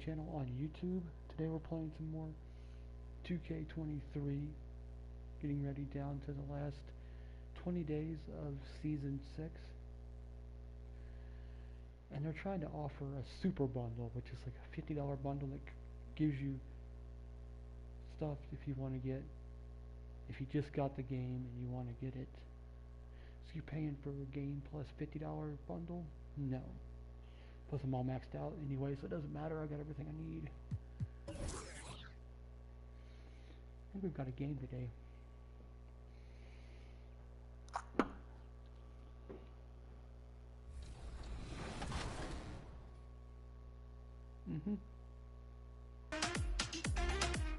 channel on YouTube. Today we're playing some more 2K23, getting ready down to the last 20 days of Season 6. And they're trying to offer a super bundle, which is like a $50 bundle that gives you stuff if you want to get, if you just got the game and you want to get it. So you're paying for a game plus $50 bundle? No. Plus I'm all maxed out anyway, so it doesn't matter. I got everything I need. I think we've got a game today.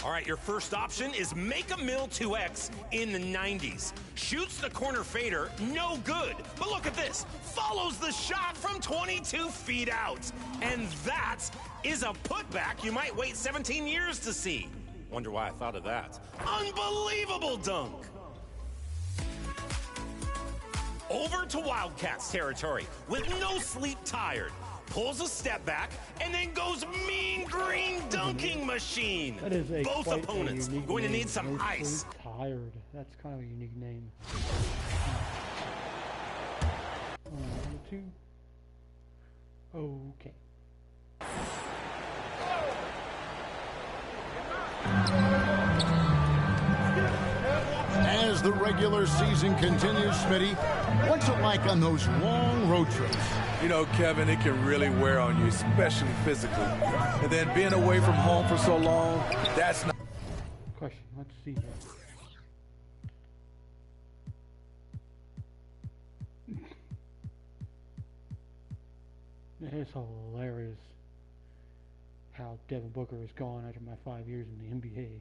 All right, your first option is make a mill 2X in the 90s. Shoots the corner fader, no good. But look at this, follows the shot from 22 feet out. And that is a putback you might wait 17 years to see. Wonder why I thought of that. Unbelievable dunk. Over to Wildcats territory with no sleep tired. Pulls a step back, and then goes mean green dunking machine. That is a Both opponents going to need some ice. Tired. That's kind of a unique name. 1, 2. Okay. As the regular season continues, Smitty, what's it like on those long road trips? You know, Kevin, it can really wear on you, especially physically. And then being away from home for so long, that's not... Question, let's see here. It's hilarious how Devin Booker is gone after my 5 years in the NBA.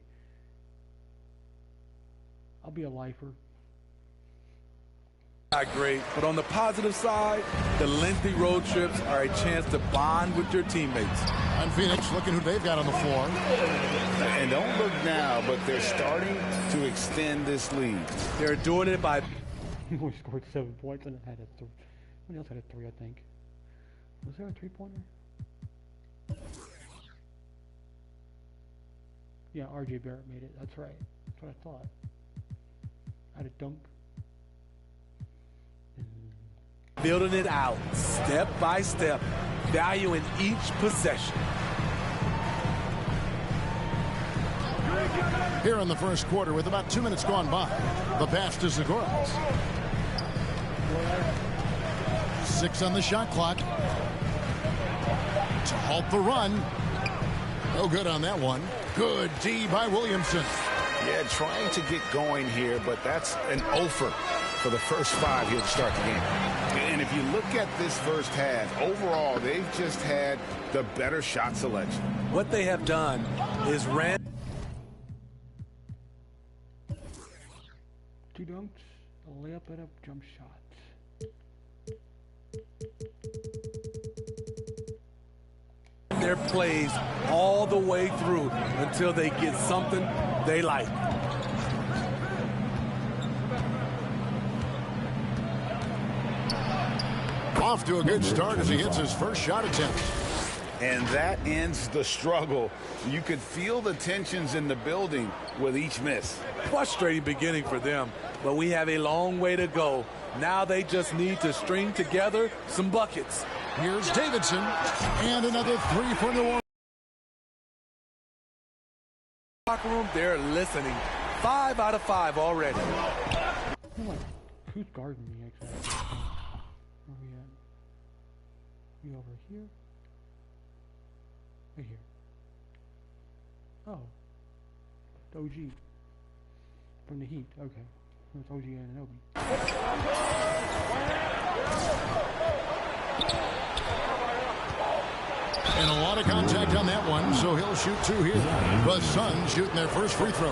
I'll be a lifer. Not great, but on the positive side, the lengthy road trips are a chance to bond with your teammates. And Phoenix, looking who they've got on the floor. And don't look now, but they're starting to extend this lead. They're doing it by... He only scored 7 points and had a somebody else had a 3, I think. Was there a 3-pointer? Yeah, RJ Barrett made it. That's right. That's what I thought. I had a dunk. Building it out, step by step, valuing each possession. Here in the first quarter, with about 2 minutes gone by, the pass to Zagoras. 6 on the shot clock. To halt the run. No good on that one. Good D by Williamson. Yeah, trying to get going here, but that's an offer for the first 5 here to start the game. And if you look at this first half, overall, they've just had the better shot selection. What they have done is ran... 2 dunks, a layup, and a jump shot. their plays all the way through until they get something they like. Off to a good start as he hits his first shot attempt. And that ends the struggle. You could feel the tensions in the building with each miss. Frustrating beginning for them, but we have a long way to go. Now they just need to string together some buckets. Here's Davidson, and another three for New Orleans. Locker room, they're listening. 5 out of 5 already. Who's guarding me exactly? Where are we at? We over here? Right here. Oh. OG. From the Heat. Okay. It's OG and Obi. And a lot of contact on that one, so he'll shoot 2 here. The Suns shooting their first free throw.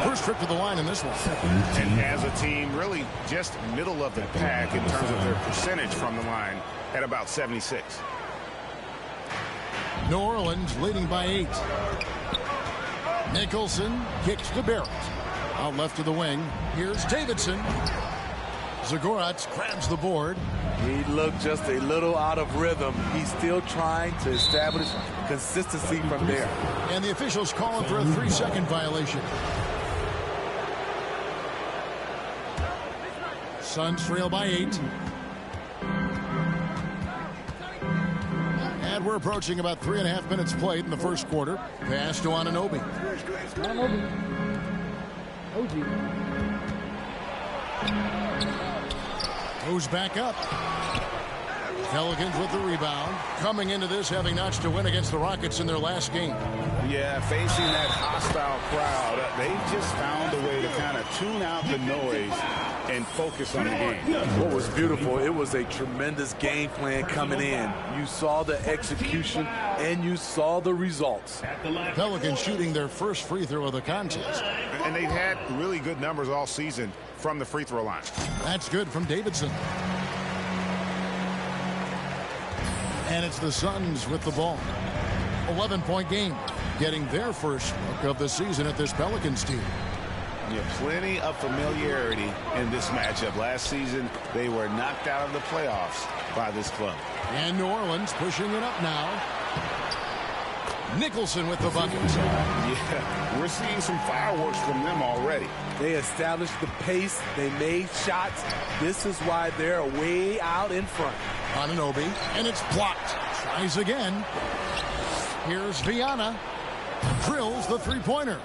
First trip to the line in this one. And as a team, really just middle of the pack in terms of their percentage from the line at about 76. New Orleans leading by 8. Nicholson kicks to Barrett. Out left to the wing. Here's Davidson. Zagoras grabs the board. He looked just a little out of rhythm. He's still trying to establish consistency from there. And the officials calling for a 3-second violation. Suns trail by 8. And we're approaching about 3.5 minutes played in the first quarter. Pass to Anunoby. Goes back up. Pelicans with the rebound. Coming into this having notched a win against the Rockets in their last game. Yeah, facing that hostile crowd, they just found a way to kind of tune out the noise and focus on the game. What was beautiful, it was a tremendous game plan coming in. You saw the execution and you saw the results. Pelicans shooting their first free throw of the contest. And they've had really good numbers all season from the free throw line. That's good from Davidson. And it's the Suns with the ball. 11-point game, getting their first look of the season at this Pelicans team. Yeah, plenty of familiarity in this matchup. Last season, they were knocked out of the playoffs by this club. And New Orleans pushing it up now. Nicholson with the bucket. Yeah, we're seeing some fireworks from them already. They established the pace. They made shots. This is why they're way out in front. Anunoby, and it's blocked. Tries again. Here's Viana. Drills the three-pointer.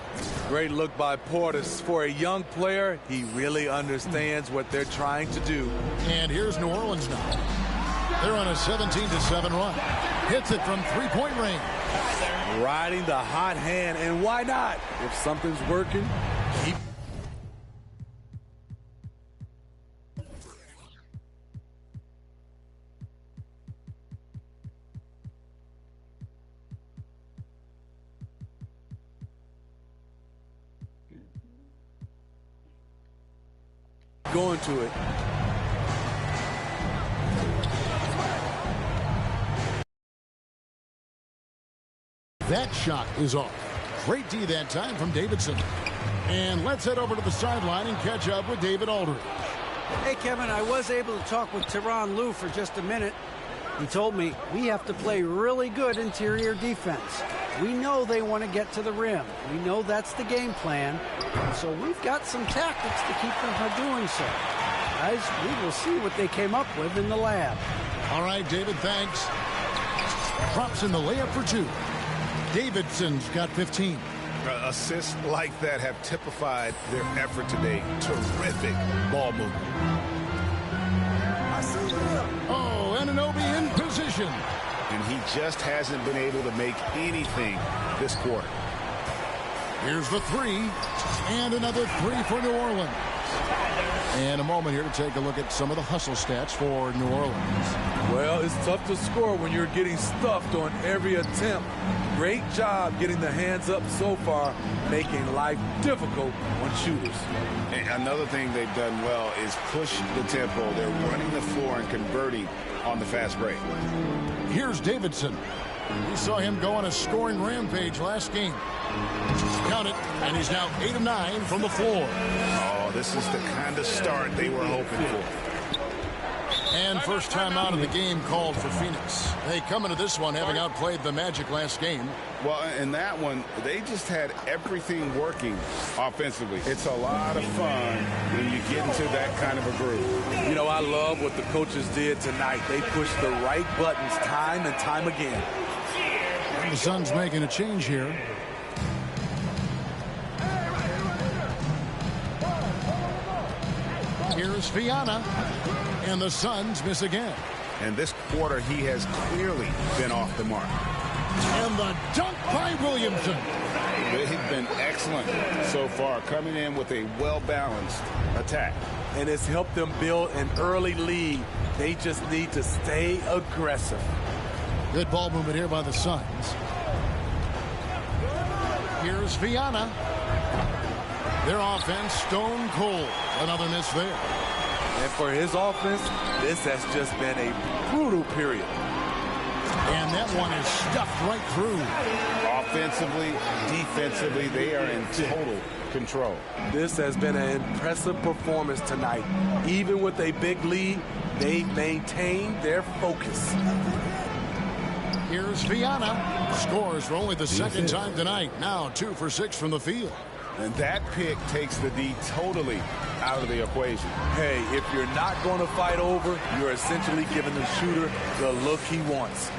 Great look by Portis. For a young player, he really understands what they're trying to do. And here's New Orleans now. They're on a 17-7 run. Hits it from three-point range. Riding the hot hand, and why not? If something's working, keep. Going to it. That shot is off. Great D that time from Davidson. And let's head over to the sideline and catch up with David Aldridge. Hey, Kevin, I was able to talk with Tyronn Lue for just a minute. He told me we have to play really good interior defense. We know they want to get to the rim. We know that's the game plan. So we've got some tactics to keep them from doing so. Guys, we will see what they came up with in the lab. All right, David, thanks. Drops in the layup for 2. Davidson's got 15. Assists like that have typified their effort today. Terrific ball movement. Oh, Anunoby in position. And he just hasn't been able to make anything this quarter. Here's the 3. And another 3 for New Orleans. And a moment here to take a look at some of the hustle stats for New Orleans. Well, it's tough to score when you're getting stuffed on every attempt. Great job getting the hands up so far, making life difficult on shooters. And another thing they've done well is push the tempo. They're running the floor and converting on the fast break. Here's Davidson. We saw him go on a scoring rampage last game. Count it, and he's now 8 of 9 from the floor. Oh, this is the kind of start they were hoping for. And first time out of the game called for Phoenix. They come into this one having outplayed the Magic last game. Well, in that one, they just had everything working offensively. It's a lot of fun when you get into that kind of a groove. You know, I love what the coaches did tonight. They pushed the right buttons time and time again. And the Suns making a change here. Here's Viana. And the Suns miss again. And this quarter, he has clearly been off the mark. And the dunk by Williamson. They've been excellent so far, coming in with a well-balanced attack. And it's helped them build an early lead. They just need to stay aggressive. Good ball movement here by the Suns. Here's Viana. Their offense stone cold. Another miss there. And for his offense, this has just been a brutal period. And that one is stuffed right through. Offensively, defensively, they are in total control. This has been an impressive performance tonight. Even with a big lead, they maintain their focus. Here's Viana. Scores for only the second time tonight. Now 2 for 6 from the field. And that pick takes the D totally out of the equation. Hey, if you're not going to fight over, you're essentially giving the shooter the look he wants.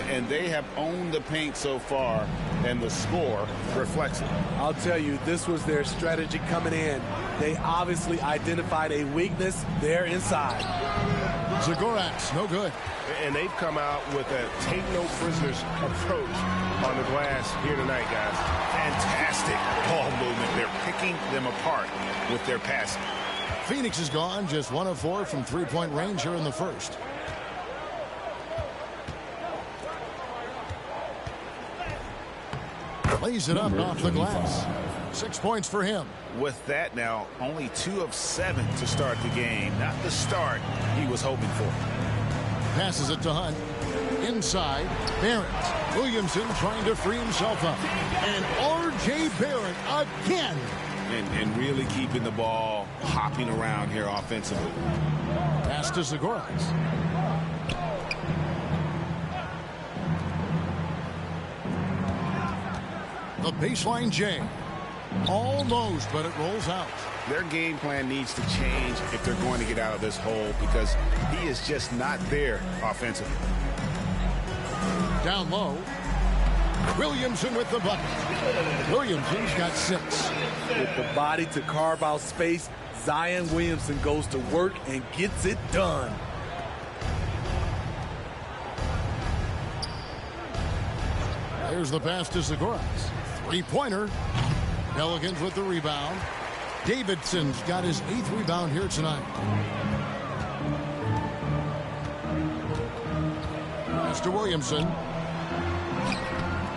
And they have owned the paint so far, and the score reflects it. I'll tell you, this was their strategy coming in. They obviously identified a weakness there inside. Zagorac, no good. And they've come out with a take-no-prisoners approach on the glass here tonight, guys. Fantastic ball movement. They're picking them apart with their passing. Phoenix is gone, just 1 of 4 from three-point range here in the first. Lays it up off the glass. 6 points for him. With that now, only 2 of 7 to start the game. Not the start he was hoping for. Passes it to Hunt. Inside, Barrett. Williamson trying to free himself up. And R.J. Barrett again. And really keeping the ball hopping around here offensively. Pass to Zagorac. The baseline J. Almost, but it rolls out. Their game plan needs to change if they're going to get out of this hole because he is just not there offensively. Down low. Williamson with the bucket. Williamson's got 6. With the body to carve out space, Zion Williamson goes to work and gets it done. There's the pass to Zagorac. Three-pointer. Pelicans with the rebound. Davidson's got his 8th rebound here tonight. Mr. Williamson.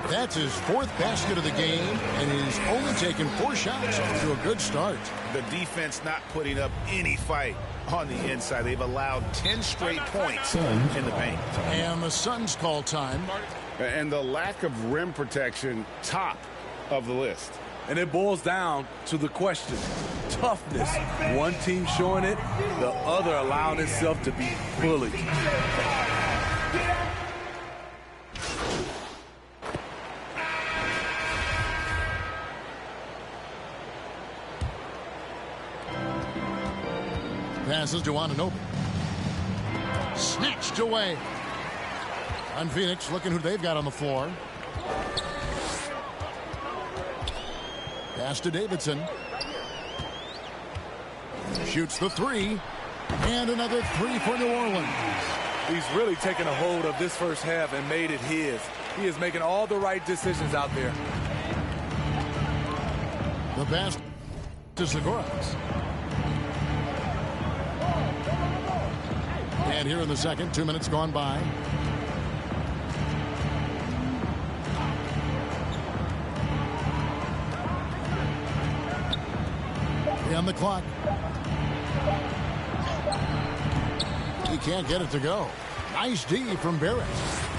That's his 4th basket of the game, and he's only taken 4 shots off to a good start. The defense not putting up any fight on the inside. They've allowed 10 straight points in the paint. And the Suns call time. And the lack of rim protection, top of the list. And it boils down to the question. Toughness. One team showing it, the other allowing itself to be bullied. Passes to Anunoby. Snatched away. On Phoenix, looking who they've got on the floor. Pass to Davidson. Shoots the 3. And another 3 for New Orleans. He's really taken a hold of this first half and made it his. He is making all the right decisions out there. The pass to Zagorac. And here in the second, 2 minutes gone by. On the clock. He can't get it to go. Nice D from Barrett.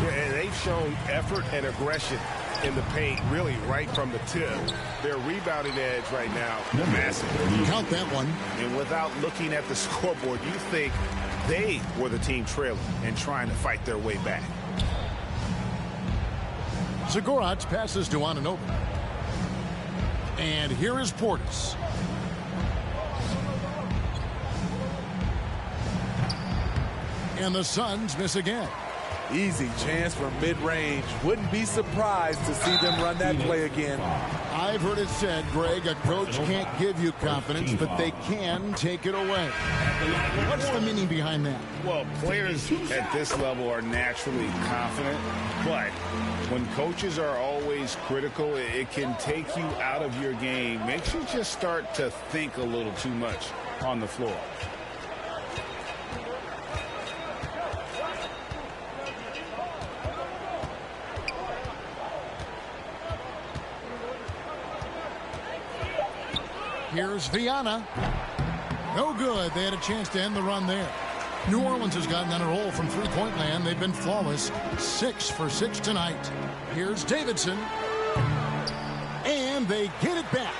Yeah, and they've shown effort and aggression in the paint, really right from the tip. Their rebounding edge right now, massive. Count that one. And without looking at the scoreboard, you think they were the team trailing and trying to fight their way back. Zagorac passes to Anunoby. And here is Portis. And the Suns miss again. Easy chance from mid-range. Wouldn't be surprised to see them run that play again. I've heard it said, Greg, a coach can't give you confidence, but they can take it away. What's the meaning behind that? Well, players at this level are naturally confident, but when coaches are always critical, it can take you out of your game. Makes you just start to think a little too much on the floor. Here's Viana. No good. They had a chance to end the run there. New Orleans has gotten on a roll from three-point land. They've been flawless. 6 for 6 tonight. Here's Davidson. And they get it back.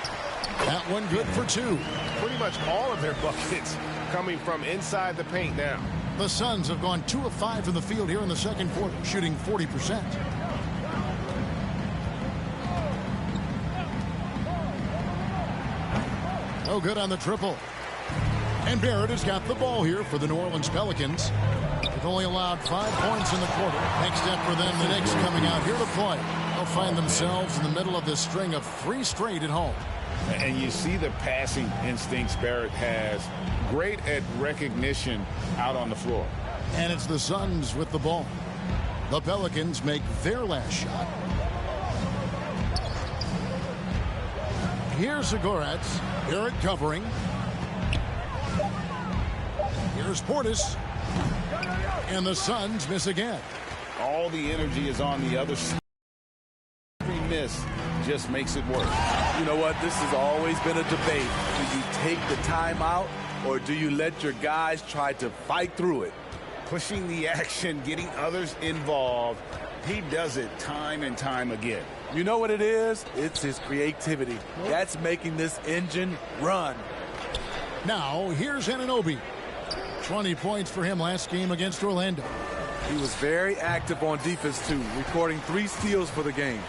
That one good for 2. Pretty much all of their buckets coming from inside the paint now. The Suns have gone 2 of 5 from the field here in the second quarter, shooting 40%. No good on the triple. And Barrett has got the ball here for the New Orleans Pelicans. They've only allowed 5 points in the quarter. Next step for them, the Knicks coming out here to play. They'll find themselves in the middle of this string of 3 straight at home. And you see the passing instincts Barrett has. Great at recognition out on the floor. And it's the Suns with the ball. The Pelicans make their last shot. Here's Zagoratz. Barrett covering. Here's Portis. And the Suns miss again. All the energy is on the other side. Every miss just makes it worse. You know what? This has always been a debate. Do you take the timeout or do you let your guys try to fight through it? Pushing the action, getting others involved. He does it time and time again. You know what it is? It's his creativity. That's making this engine run. Now, here's Anunoby. 20 points for him last game against Orlando. He was very active on defense, too, recording 3 steals for the game.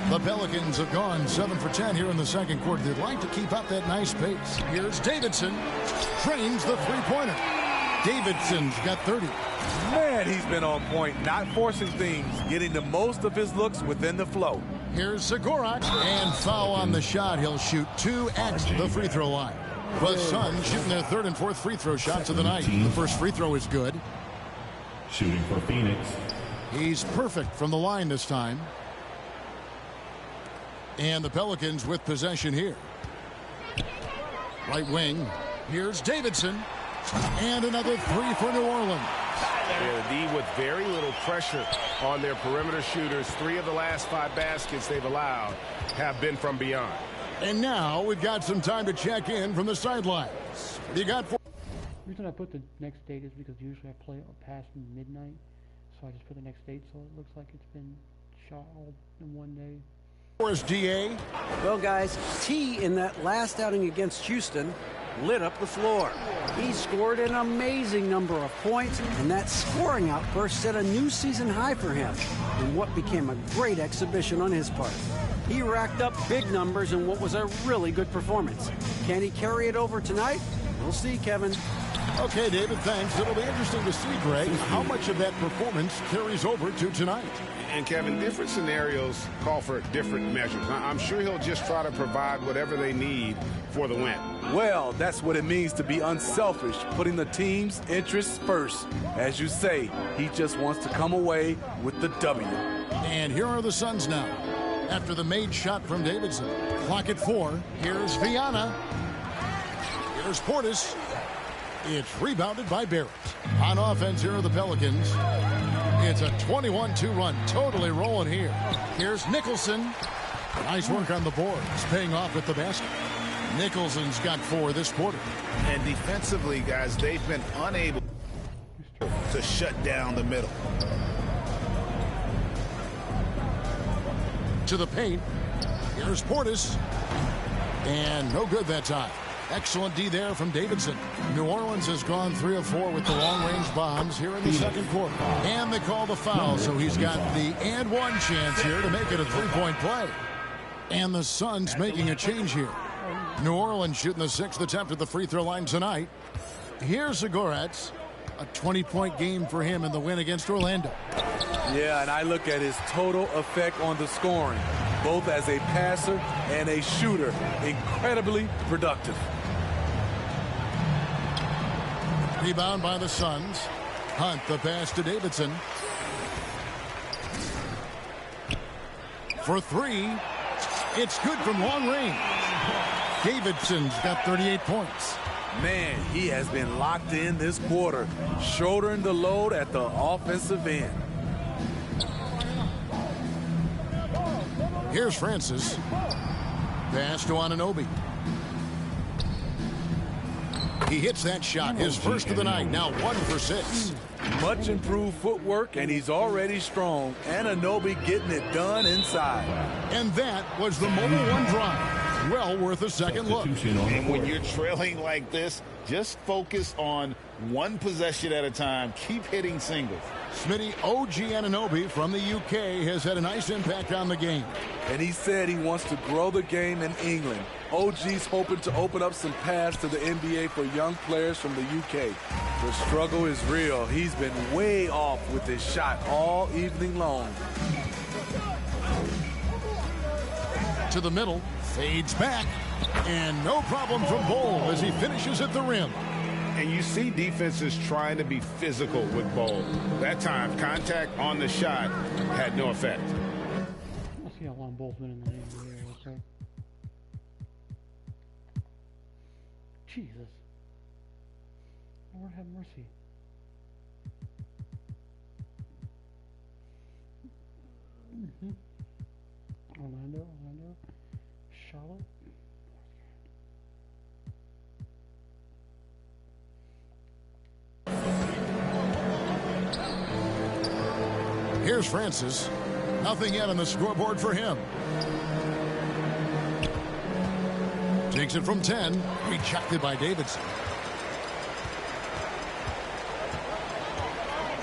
The Pelicans have gone 7 for 10 here in the second quarter. They'd like to keep up that nice pace. Here's Davidson. Trains the three-pointer. Davidson's got 30. Man, he's been on point, not forcing things, getting the most of his looks within the flow. Here's Zagoratz. And foul on the shot. He'll shoot 2 at the free throw line. The Suns shooting their 3rd and 4th free throw shots of the night. The first free throw is good. Shooting for Phoenix. He's perfect from the line this time. And the Pelicans with possession here. Right wing. Here's Davidson. And another 3 for New Orleans. Yeah, the D with very little pressure on their perimeter shooters. 3 of the last 5 baskets they've allowed have been from beyond. And now we've got some time to check in from the sidelines. You got 4. The reason I put the next date is because usually I play past midnight, so I just put the next date so it looks like it's been shot all in one day. Is DA. Well, guys, T in that last outing against Houston lit up the floor. He scored an amazing number of points, and that scoring outburst set a new season high for him in what became a great exhibition on his part. He racked up big numbers in what was a really good performance. Can he carry it over tonight? We'll see, Kevin. Okay, David, thanks. It'll be interesting to see, Greg, how much of that performance carries over to tonight. And Kevin, different scenarios call for different measures. I'm sure he'll just try to provide whatever they need for the win. Well, that's what it means to be unselfish, putting the team's interests first. As you say, he just wants to come away with the W. And here are the Suns now. After the made shot from Davidson. Clock at 4. Here's Viana. Here's Portis. It's rebounded by Barrett. On offense, here are the Pelicans. It's a 21-2 run. Totally rolling here. Here's Nicholson. Nice work on the board. It's paying off with the basket. Nicholson's got 4 this quarter. And defensively, guys, they've been unable to shut down the middle. To the paint. Here's Portis. And no good that time. Excellent D there from Davidson. New Orleans has gone 3 of 4 with the long-range bombs here in the second quarter. And they call the foul, so he's got the and one chance here to make it a 3-point play. And the Suns making a change here. New Orleans shooting the 6th attempt at the free throw line tonight. Here's Zagoratz. A 20-point game for him in the win against Orlando. Yeah, and I look at his total effect on the scoring, both as a passer and a shooter. Incredibly productive. Rebound by the Suns. Hunt the pass to Davidson. For 3. It's good from long range. Davidson's got 38 points. Man, he has been locked in this quarter, shouldering the load at the offensive end. Here's Francis. Pass to Anunoby. He hits that shot, his first of the night, now 1 for 6. Much improved footwork, and he's already strong. Anunoby getting it done inside. And that was the Mobile One drive. Well worth a second look. And when you're trailing like this, just focus on one possession at a time. Keep hitting singles. Smitty, OG Anunoby from the UK has had a nice impact on the game. And he said he wants to grow the game in England. OG's hoping to open up some paths to the NBA for young players from the UK. The struggle is real. He's been way off with his shot all evening long. To the middle, fades back, and no problem from Bol as he finishes at the rim. And you see defenses trying to be physical with Bol. That time, contact on the shot had no effect. Let's see how long Bol's been in the NBA real quick. Jesus. Lord have mercy. Orlando, Charlotte. Here's Francis. Nothing yet on the scoreboard for him. Takes it from 10. Rejected by Davidson.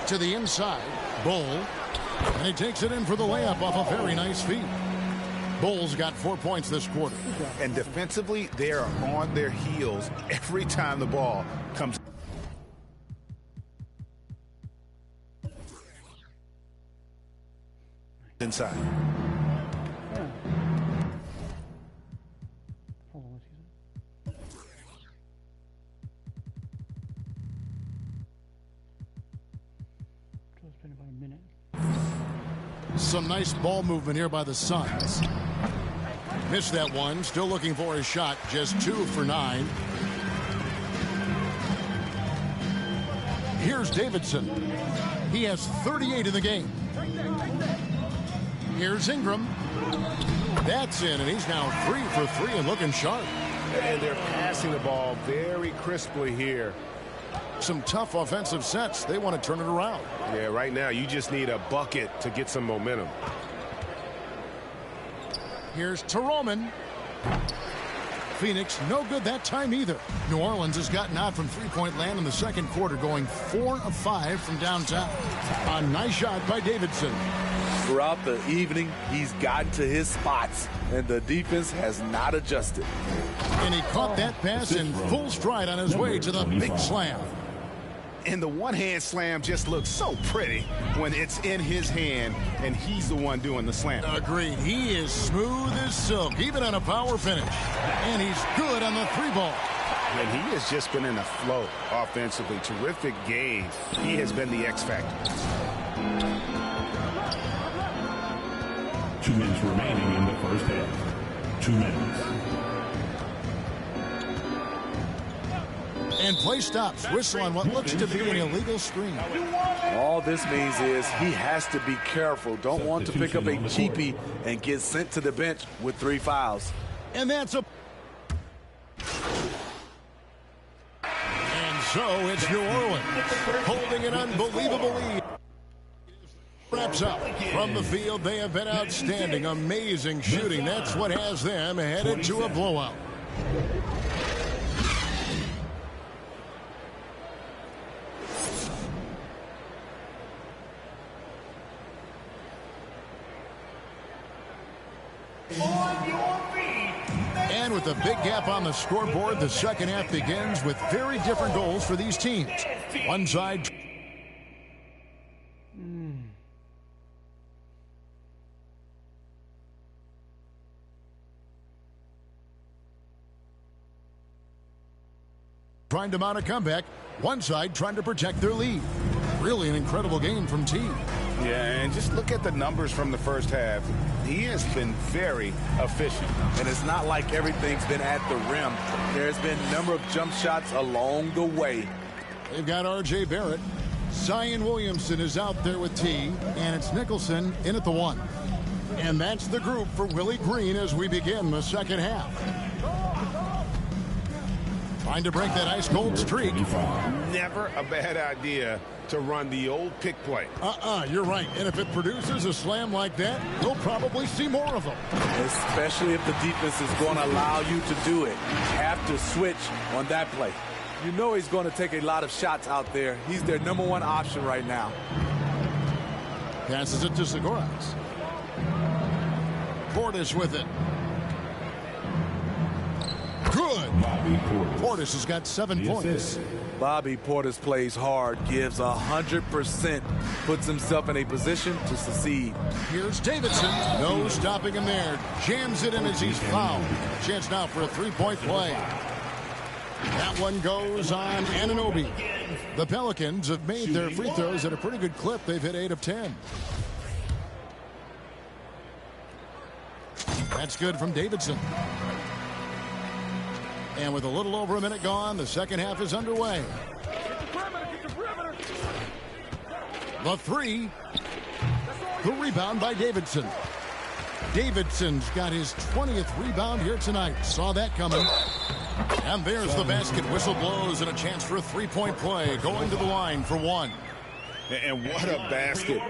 To the inside. Bol. And he takes it in for the layup off a very nice feed. Bol's got 4 points this quarter. And defensively, they are on their heels every time the ball comes inside. Hold on, what's he say? So it's been about a minute. Some nice ball movement here by the Suns. Missed that one. Still looking for his shot. Just 2 for 9. Here's Davidson. He has 38 in the game. Here's Ingram. That's in, and he's now 3 for 3 and looking sharp. And they're passing the ball very crisply here. Some tough offensive sets. They want to turn it around. Yeah, right now you just need a bucket to get some momentum. Here's Teroman. Phoenix, no good that time either. New Orleans has gotten out from three-point land in the second quarter, going 4 of 5 from downtown. A nice shot by Davidson. Throughout the evening, he's gotten to his spots, and the defense has not adjusted. And he caught that pass in full stride on his way to the big slam. And the one-hand slam just looks so pretty when it's in his hand and he's the one doing the slam. Agreed. He is smooth as silk, even on a power finish. And he's good on the 3-ball. And he has just been in a flow offensively. Terrific game. He has been the X factor. 2 minutes remaining in the first half. 2 minutes. And play stops. Whistle on what looks to be an illegal screen. All this means is he has to be careful. Don't want to pick up a cheapie and get sent to the bench with 3 fouls. And that's a... And so it's New Orleans holding an unbelievable lead. Wraps up. From the field, they have been outstanding. Amazing shooting. That's what has them headed to a blowout. And with a big gap on the scoreboard, the second half begins with very different goals for these teams. One side... trying to mount a comeback. One side trying to protect their lead. Really an incredible game from T. Yeah, and just look at the numbers from the first half. He has been very efficient. And it's not like everything's been at the rim. There's been a number of jump shots along the way. They've got R.J. Barrett. Zion Williamson is out there with T. And it's Nicholson in at the 1. And that's the group for Willie Green as we begin the second half. Trying to break that ice-cold streak. Never a bad idea to run the old pick play. You're right. And if it produces a slam like that, you'll probably see more of them. Especially if the defense is going to allow you to do it. You have to switch on that play. You know he's going to take a lot of shots out there. He's their #1 option right now. Passes it to Zagoras. Portis with it. Good. Portis has got 7 points. Bobby Portis plays hard, gives 100%, puts himself in a position to succeed. Here's Davidson. No stopping him there. Jams it in as he's fouled. Chance now for a three-point play. That one goes on Anunoby. The Pelicans have made their free throws at a pretty good clip. They've hit 8 of 10. That's good from Davidson. And with a little over a minute gone, the second half is underway. The three. The rebound by Davidson. Davidson's got his 20th rebound here tonight. Saw that coming. And there's the basket. Whistle blows and a chance for a three-point play. Going to the line for one. And what a basket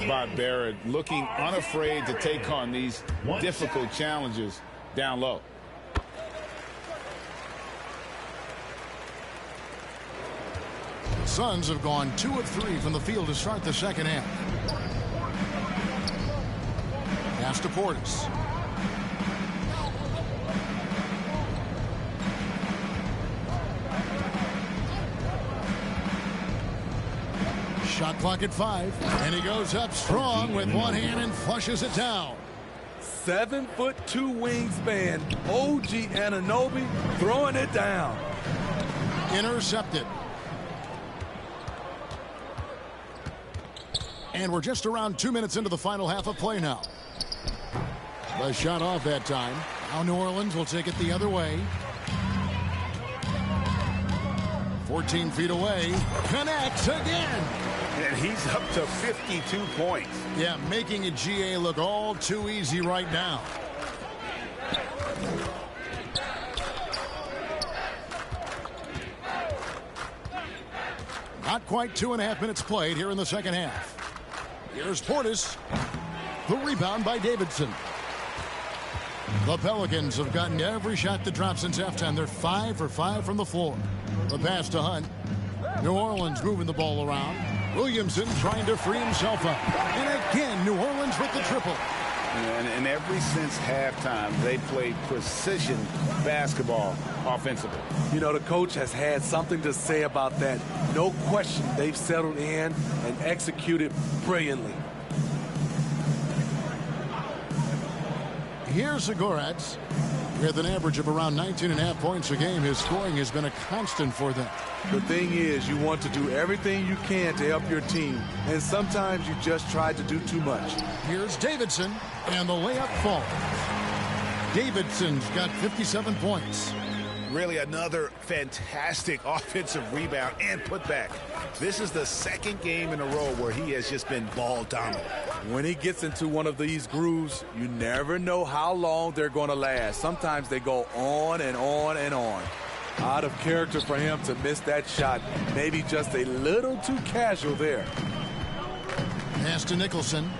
by Barrett. Looking unafraid to take on these difficult challenges down low. Suns have gone 2 of 3 from the field to start the second half. Pass to Portis. Shot clock at 5, and he goes up strong with one hand and flushes it down. 7'2" wingspan, OG Anunoby throwing it down. Intercepted. And we're just around 2 minutes into the final half of play now. The shot off that time. Now New Orleans will take it the other way. 14 feet away. Connects again. And he's up to 52 points. Yeah, making a GA look all too easy right now. Not quite 2.5 minutes played here in the second half. Here's Portis. The rebound by Davidson. The Pelicans have gotten every shot that dropped since halftime. They're 5 for 5 from the floor. The pass to Hunt. New Orleans moving the ball around. Williamson trying to free himself up. And again, New Orleans with the triple. And ever since halftime, they played precision basketball offensively. You know, the coach has had something to say about that. No question, they've settled in and executed brilliantly. Here's Zagoras. With an average of around 19.5 points a game, his scoring has been a constant for them. The thing is, you want to do everything you can to help your team, and sometimes you just try to do too much. Here's Davidson, and the layup falls. Davidson's got 57 points. Really another fantastic offensive rebound and putback. This is the second game in a row where he has just been ball dominant. When he gets into one of these grooves, you never know how long they're going to last. Sometimes they go on and on and on. Out of character for him to miss that shot. Maybe just a little too casual there. Pass to Nicholson.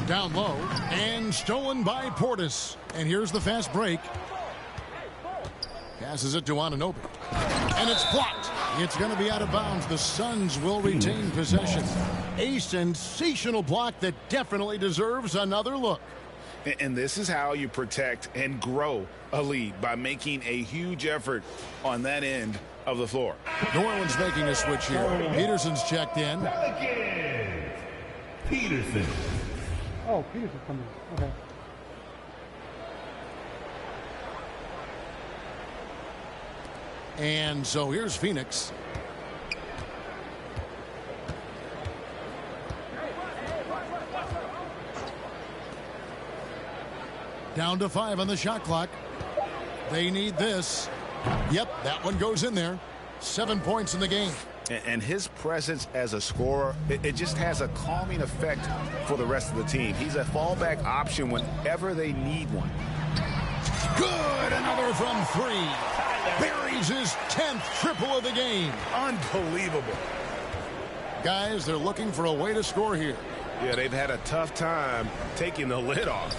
Down low and stolen by Portis. And here's the fast break. Passes it to Anunoby. And it's blocked. It's going to be out of bounds. The Suns will retain possession. A sensational block that definitely deserves another look. And this is how you protect and grow a lead, by making a huge effort on that end of the floor. New Orleans making a switch here. Peterson's checked in. Peterson. Oh, Peterson coming. Okay. And so here's Phoenix. Down to 5 on the shot clock. They need this. Yep, that one goes in there. 7 points in the game. And his presence as a scorer, it just has a calming effect for the rest of the team. He's a fallback option whenever they need one. Good. Another from three. Buries his 10th triple of the game. Unbelievable. Guys, they're looking for a way to score here. Yeah, they've had a tough time taking the lid off.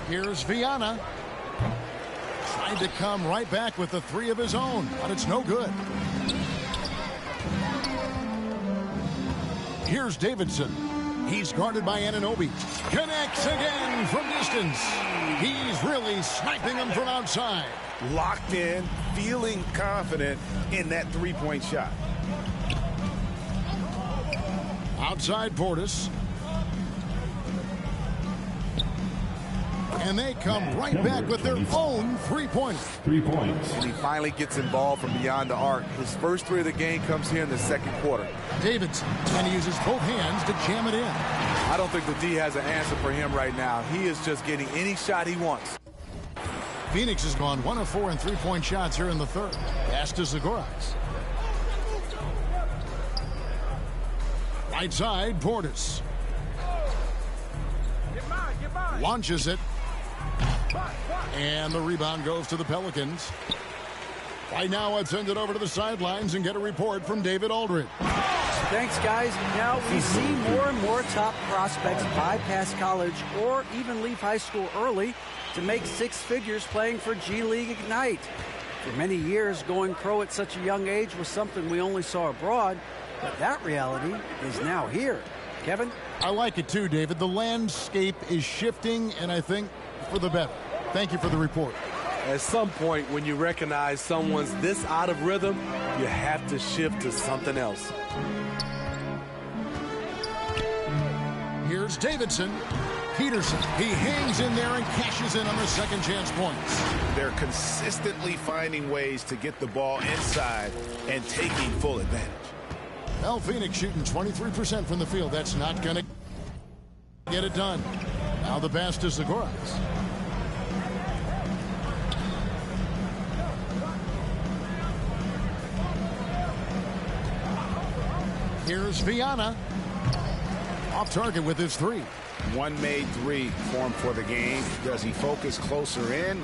Here's Viana. Tried to come right back with the three of his own, but it's no good. Here's Davidson. He's guarded by Anunoby. Connects again from distance. He's really sniping him from outside. Locked in, feeling confident in that three-point shot. Outside Portis. And they come right back with their own three-pointer. 3 points. And he finally gets involved from beyond the arc. His first three of the game comes here in the second quarter. Davidson, and he uses both hands to jam it in. I don't think the D has an answer for him right now. He is just getting any shot he wants. Phoenix has gone 1 of 4 in three-point shots here in the third. Pass to Zagoras. Right side, Portis. Launches it. And the rebound goes to the Pelicans. Right now, let's send it over to the sidelines and get a report from David Aldridge. Thanks, guys. Now we see more and more top prospects bypass college or even leave high school early to make six figures playing for G League Ignite. For many years, going pro at such a young age was something we only saw abroad, but that reality is now here. Kevin? I like it too, David. The landscape is shifting, and I think for the better. Thank you for the report. At some point, when you recognize someone's this out of rhythm, you have to shift to something else. Here's Davidson. Peterson. He hangs in there and cashes in on the second chance points. They're consistently finding ways to get the ball inside and taking full advantage. Well, Phoenix shooting 23% from the field. That's not going to get it done. Now the pass to Zagoras. Here's Viana. Off target with his three. One made three formed for the game. Does he focus closer in?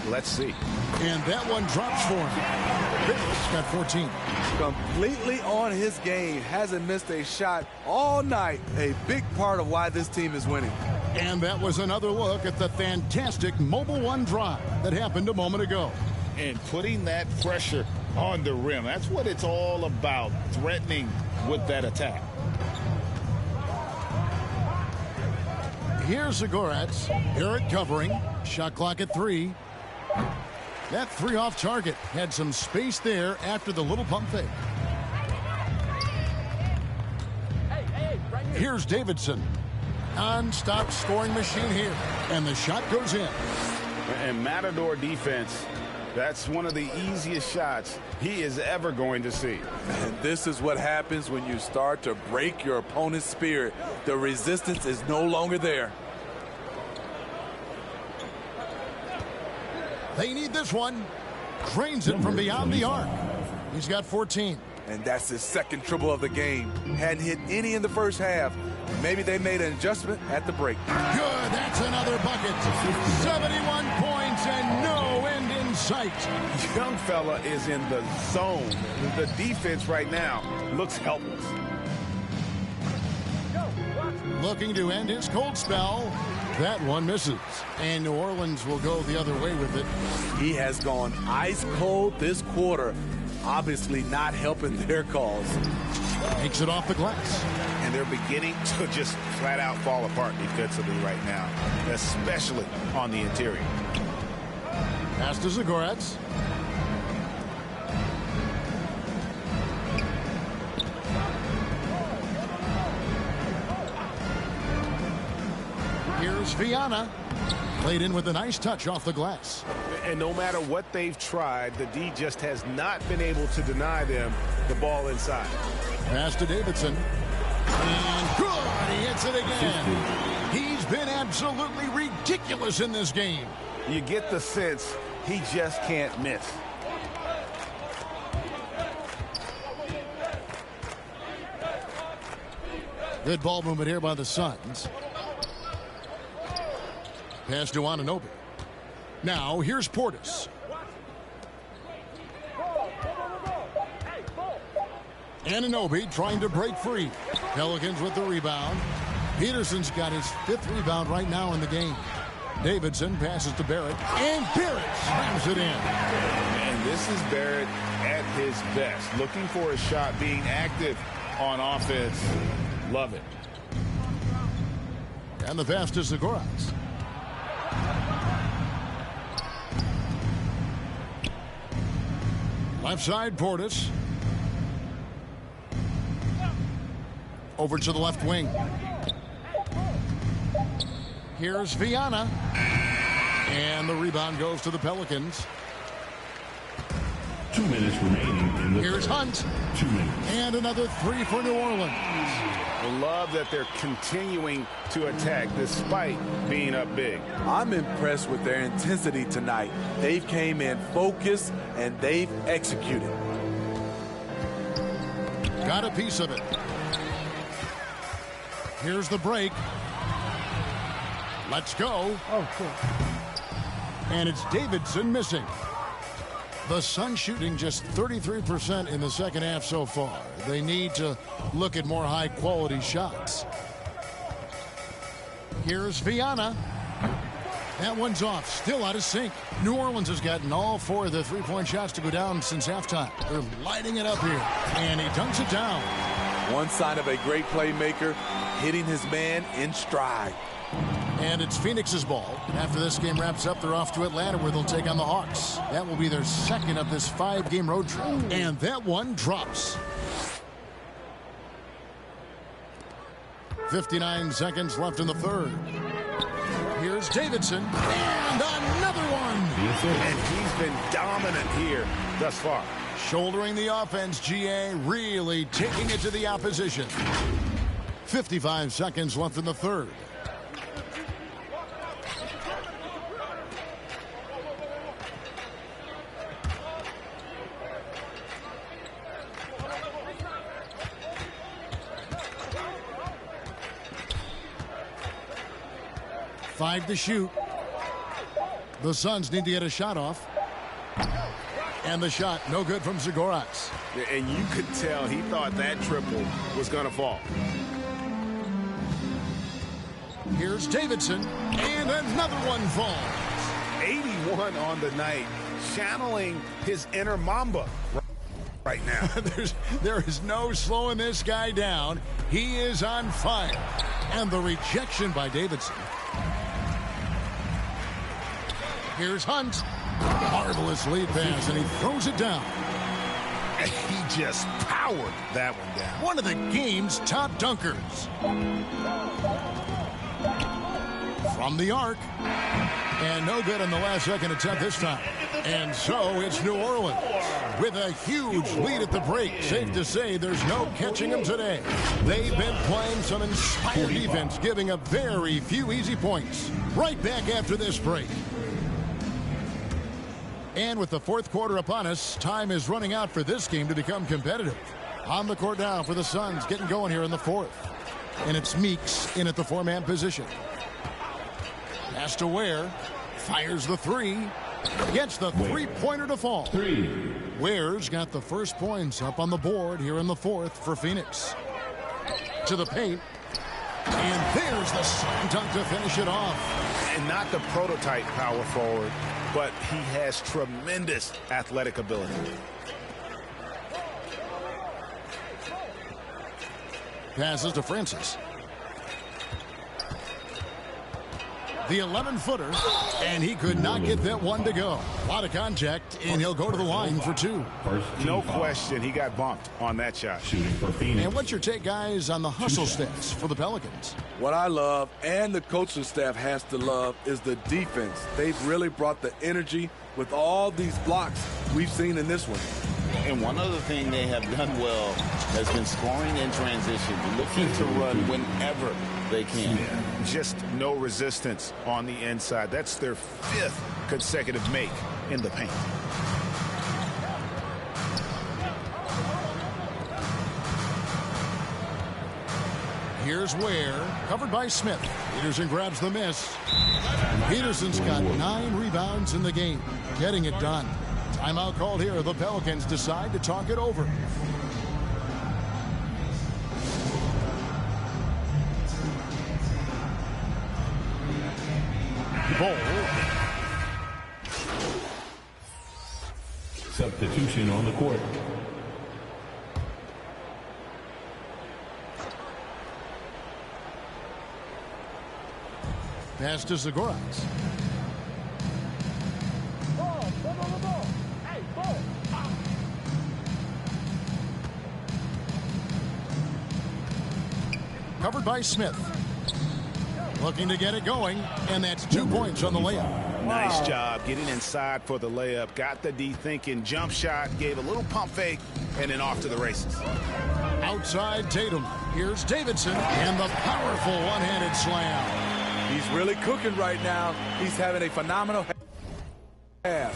Let's see. And that one drops for him. Bittles got 14. Completely on his game. Hasn't missed a shot all night. A big part of why this team is winning. And that was another look at the fantastic Mobile One drive that happened a moment ago. And putting that pressure on the rim. That's what it's all about, threatening with that attack. Here's Zagoras. Barrett covering. Shot clock at 3. That three off target. Had some space there after the little pump fake. Here's Davidson. Non-stop scoring machine here. And the shot goes in. And Matador defense, that's one of the easiest shots he is ever going to see. And this is what happens when you start to break your opponent's spirit. The resistance is no longer there. They need this one. Cranes it from beyond the arc. He's got 14. And that's his second triple of the game. Hadn't hit any in the first half. Maybe they made an adjustment at the break. Good. That's another bucket. 71 points and no end in sight. Young fella is in the zone. The defense right now looks helpless. Looking to end his cold spell. That one misses. And New Orleans will go the other way with it. He has gone ice cold this quarter. Obviously not helping their cause. Takes it off the glass. And they're beginning to just flat out fall apart defensively right now, especially on the interior. Pass to Zagoras. Here's Viana. Played in with a nice touch off the glass. And no matter what they've tried, the D just has not been able to deny them the ball inside. Pass to Davidson. And good! He hits it again. He's been absolutely ridiculous in this game. You get the sense he just can't miss. Good ball movement here by the Suns. Pass to Anunoby. Now here's Portis. Anunoby trying to break free. Pelicans with the rebound. Peterson's got his 5th rebound right now in the game. Davidson passes to Barrett, and Barrett slams it in. And this is Barrett at his best, looking for a shot, being active on offense. Love it. And the pass to Zagoras. Left side, Portis. Over to the left wing. Here's Viana. And the rebound goes to the Pelicans. 2 minutes remaining in the Here's third. Hunt. 2 minutes. And another 3 for New Orleans. I love that they're continuing to attack despite being up big. I'm impressed with their intensity tonight. They've came in focused and they've executed. Got a piece of it. Here's the break. Let's go. Oh, cool. And it's Davidson missing. The Suns shooting just 33% in the second half so far. They need to look at more high-quality shots. Here's Viana. That one's off, still out of sync. New Orleans has gotten all 4 of their three-point shots to go down since halftime. They're lighting it up here, and he dunks it down. One sign of a great playmaker, hitting his man in stride. And it's Phoenix's ball. After this game wraps up, they're off to Atlanta where they'll take on the Hawks. That will be their second of this 5-game road trip. And that one drops. 59 seconds left in the third. Here's Davidson. And another one. And he's been dominant here thus far. Shouldering the offense, GA really taking it to the opposition. 55 seconds left in the third. Five to shoot. The Suns need to get a shot off. And the shot, no good from Zagoras. And you could tell he thought that triple was going to fall. Here's Davidson, and another one falls. 81 on the night, channeling his inner Mamba right now. There is no slowing this guy down. He is on fire. And the rejection by Davidson. Here's Hunt. Marvelous lead pass, and he throws it down. He just powered that one down. One of the game's top dunkers. From the arc. And no good on the last second attempt this time. And so it's New Orleans with a huge lead at the break. Safe to say there's no catching them today. They've been playing some inspired defense, giving up very few easy points. Right back after this break. And with the fourth quarter upon us, time is running out for this game to become competitive. On the court now for the Suns, getting going here in the fourth. And it's Meeks in at the 4-man position. Pass to Ware. Fires the three. Gets the three-pointer to fall. Ware's got the first points up on the board here in the fourth for Phoenix. To the paint. And there's the slam dunk to finish it off. And not the prototype power forward, but he has tremendous athletic ability. Passes to Francis. The 11-footer, and he could not get that one to go. A lot of contact, and he'll go to the line for two. No question, he got bumped on that shot. Shooting for Phoenix. And what's your take, guys, on the hustle stats for the Pelicans? What I love, and the coaching staff has to love, is the defense. They've really brought the energy with all these blocks we've seen in this one. And one other thing they have done well has been scoring in transition, looking to run whenever they can. Yeah, just no resistance on the inside. That's their 5th consecutive make in the paint. Here's Ware, covered by Smith. Peterson grabs the miss. Peterson's got 9 rebounds in the game, getting it done. Timeout called here. The Pelicans decide to talk it over. Ball. Substitution on the court. Pass to Zagoras. Covered by Smith. Looking to get it going, and that's 2 points on the layup. Nice job getting inside for the layup. Got the D thinking, jump shot, gave a little pump fake, and then off to the races. Outside Tatum. Here's Davidson, and the powerful one-handed slam. He's really cooking right now. He's having a phenomenal half.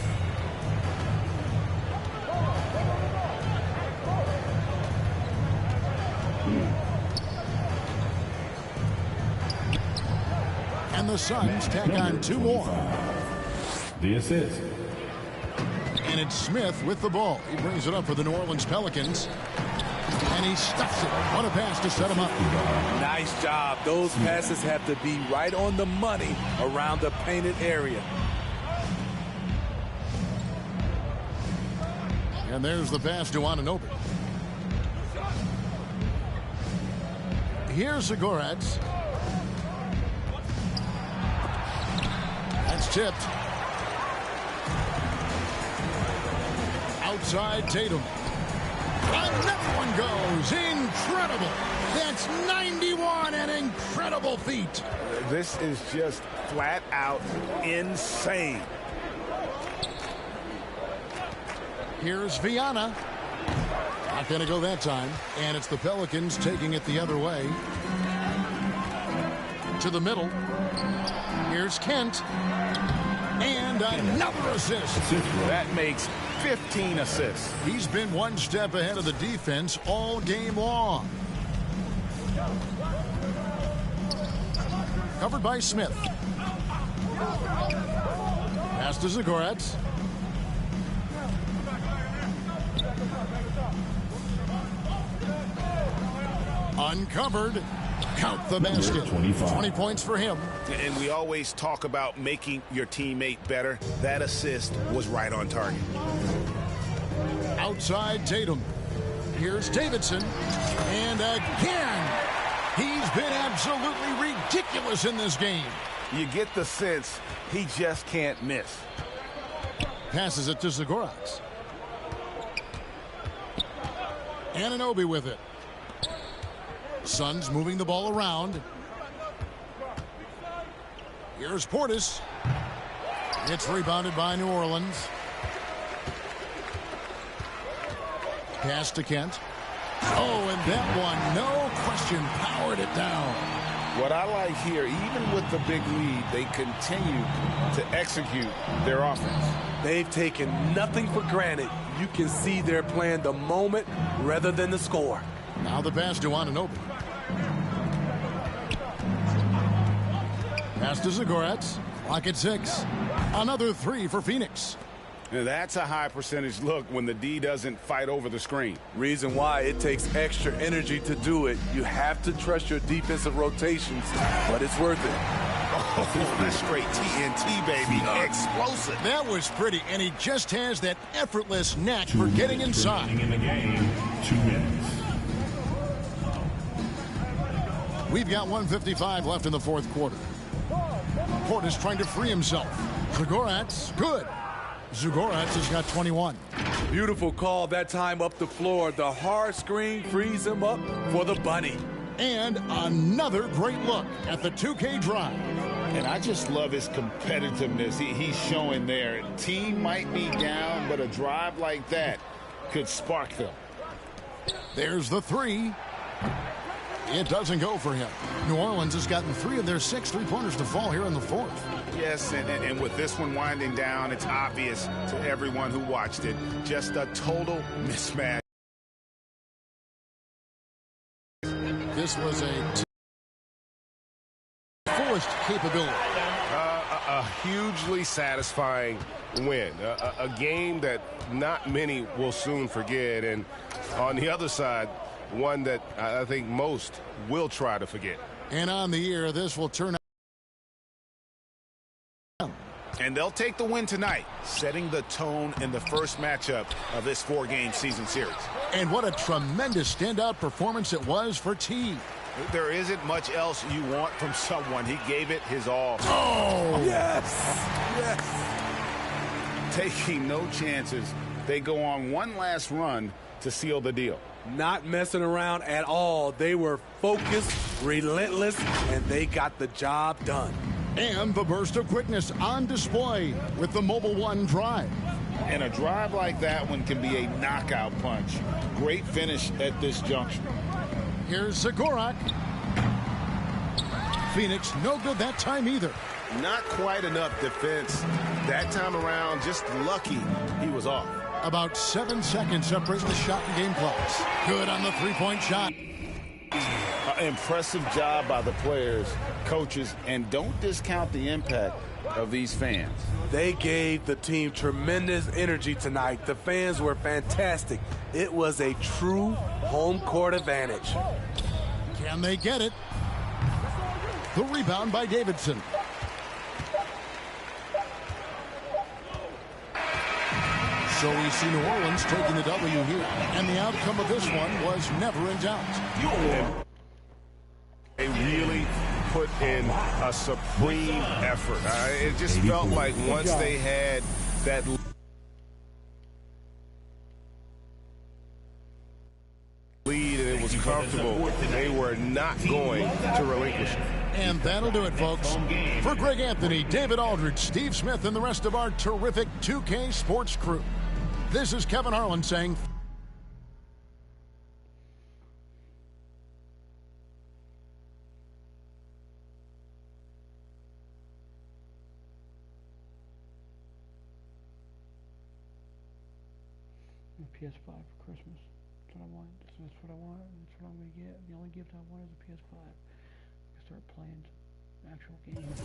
And the Suns tack on 2 more. The assist. And it's Smith with the ball. He brings it up for the New Orleans Pelicans. And he stuffs it. What a pass to set him up. Nice job. Those passes have to be right on the money around the painted area. And there's the pass to Anunoby. Here's Zagoras. That's tipped. Outside Tatum. Another one goes. Incredible. That's 91, an incredible feat. This is just flat out insane. Here's Viana. Not going to go that time. And it's the Pelicans taking it the other way. To the middle. Here's Kent. And another assist. That makes 15 assists. He's been one step ahead of the defense all game long. Covered by Smith. Pass to Zagoras. Uncovered. Count the basket. 20 points for him. And we always talk about making your teammate better. That assist was right on target. Outside Tatum. Here's Davidson. And again, he's been absolutely ridiculous in this game. You get the sense he just can't miss. Passes it to Zagoras. Anunoby with it. Suns moving the ball around. Here's Portis. It's rebounded by New Orleans. Pass to Kent. Oh, and that one, no question, powered it down. What I like here, even with the big lead, they continue to execute their offense. They've taken nothing for granted. You can see they're playing the moment rather than the score. Now the pass to Anunoby. Pass to Zagoras. Clock at 6. Another 3 for Phoenix. Now that's a high percentage look when the D doesn't fight over the screen. Reason why it takes extra energy to do it. You have to trust your defensive rotations, but it's worth it. Oh, that's straight TNT, baby. Explosive. That was pretty, and he just has that effortless knack for getting inside. In the game, 2 minutes. We've got 1:55 left in the fourth quarter. Portis trying to free himself. Zagoras, good. Zagoras has got 21. Beautiful call that time up the floor. The hard screen frees him up for the bunny. And another great look at the 2K drive. And I just love his competitiveness he's showing there. Team might be down, but a drive like that could spark them. There's the 3. It doesn't go for him. New Orleans has gotten 3 of their 6 three-pointers to fall here in the fourth. Yes, and with this one winding down, it's obvious to everyone who watched it. Just a total mismatch. This was a lowest capability. A hugely satisfying win. A game that not many will soon forget. And on the other side, one that I think most will try to forget. And on the year, this will turn out. And they'll take the win tonight, setting the tone in the first matchup of this 4-game season series. And what a tremendous standout performance it was for T. There isn't much else you want from someone. He gave it his all. Oh! Yes! Yes! Taking no chances, they go on one last run to seal the deal. Not messing around at all. They were focused, relentless, and they got the job done. And the burst of quickness on display with the Mobile One drive. And a drive like that one can be a knockout punch. Great finish at this juncture. Here's Zagorak. Phoenix, no good that time either. Not quite enough defense that time around. Just lucky he was off. About 7 seconds separating the shot and game clocks. Good on the three-point shot. Impressive job by the players, coaches, and don't discount the impact of these fans. They gave the team tremendous energy tonight. The fans were fantastic. It was a true home court advantage. Can they get it? The rebound by Davidson. So we see New Orleans taking the W here. And the outcome of this one was never in doubt. They really put in a supreme effort. It just felt like once they had that lead and it was comfortable, they were not going to relinquish it. And that'll do it, folks. For Greg Anthony, David Aldridge, Steve Smith, and the rest of our terrific 2K sports crew, this is Kevin Harlan saying... PS5 for Christmas. That's what I want. That's what I want. That's what I'm going to get. The only gift I want is a PS5. I can start playing actual games.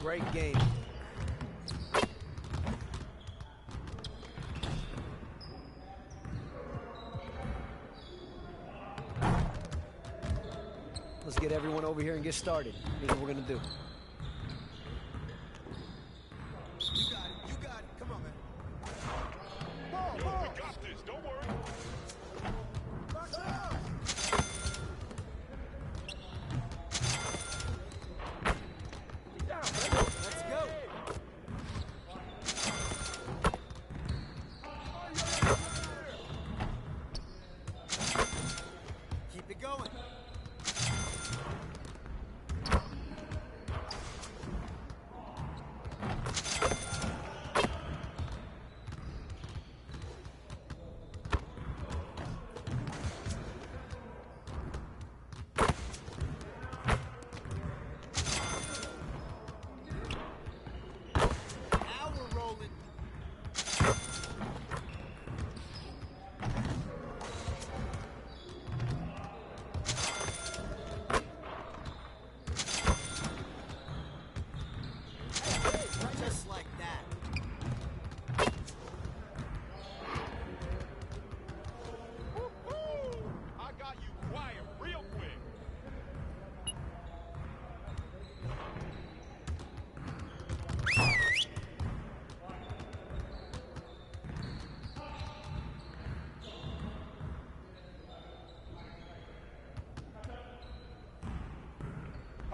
Great game. Let's get everyone over here and get started. Here's what we're going to do. You got it. Come on, man. We got this. Don't worry. Let's go. Keep it going.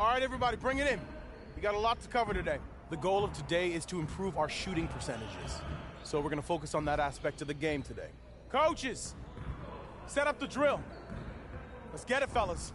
All right, everybody, bring it in. We got a lot to cover today. The goal of today is to improve our shooting percentages. So we're going to focus on that aspect of the game today. Coaches, set up the drill. Let's get it, fellas.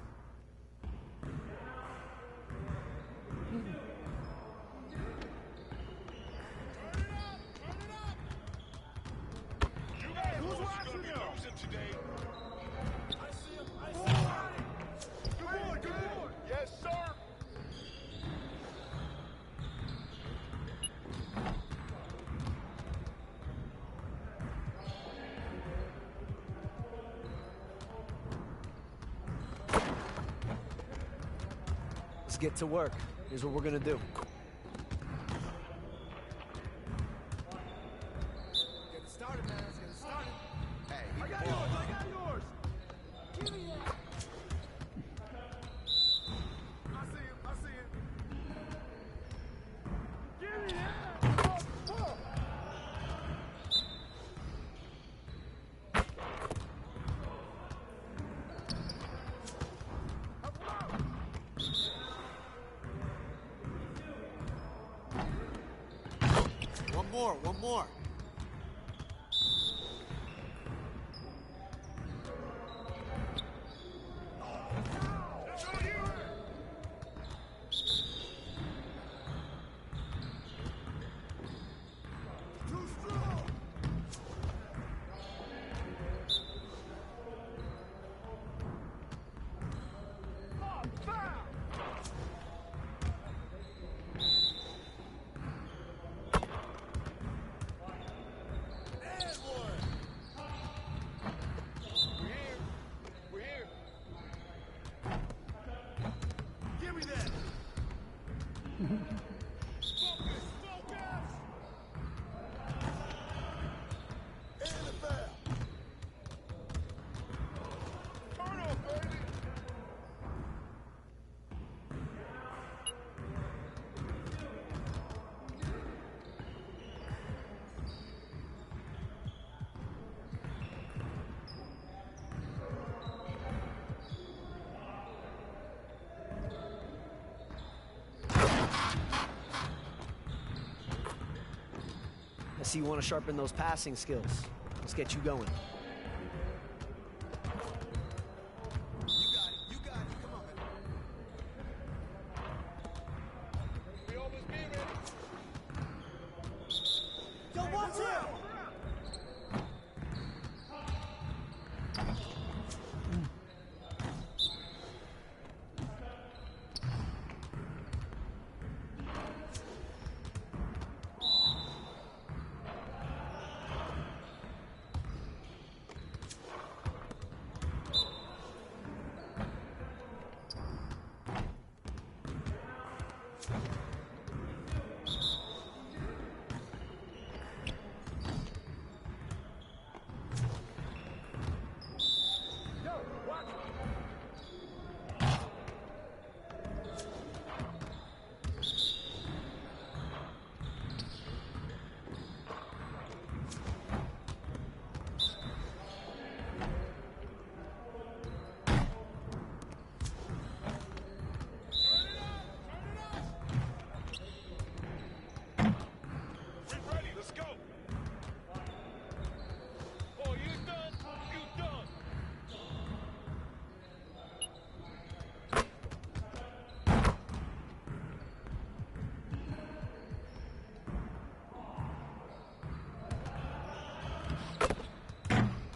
Let's get to work. Here's what we're gonna do. Get it started, man. Let's get it started. Hey, I got yours. I got yours. Give me that. I see him. I see him. Give me that. Oh. One more. I see you want to sharpen those passing skills. Let's get you going. You got it. Come on, man. We almost be ready. Yo, watch out!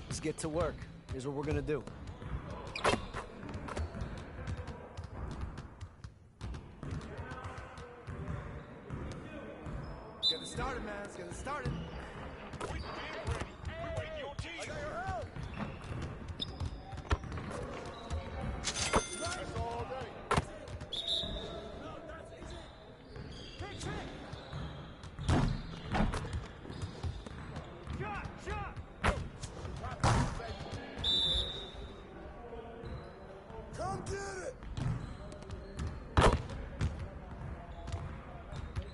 Let's get to work. Here's what we're gonna do. Get it started, man. Let's get it started. We wait your team. I got your help. That's all day. No, that's easy. Kick. Shot. Come get it.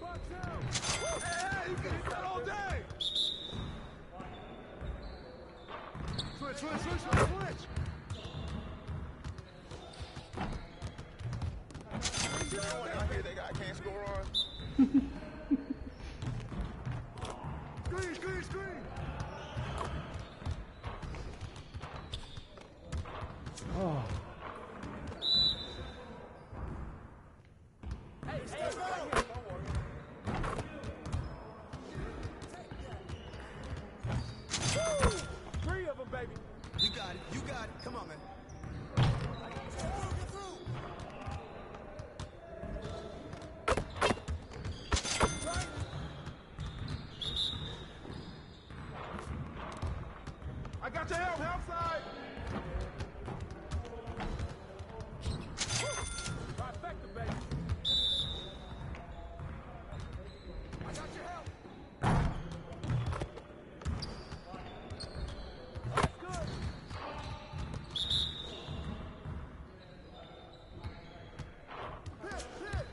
Watch out. Hey, you can hit that all day. Switch. I can't score on. Screen. Oh. Three of them, baby. You got it. Come on, man. I got your help side. Trifecta, baby. I got your help. That's good. Hit.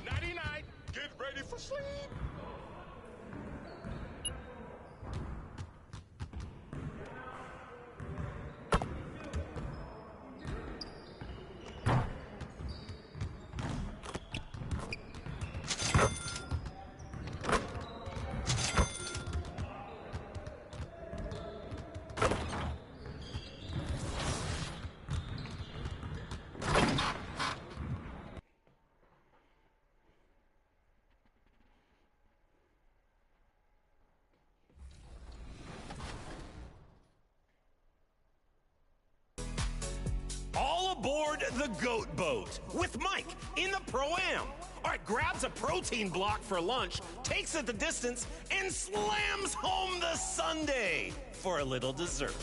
99, get ready for sleep. All aboard the Goat Boat with Mike in the Pro-Am. All right, grabs a protein block for lunch, takes it the distance, and slams home the sundae for a little dessert.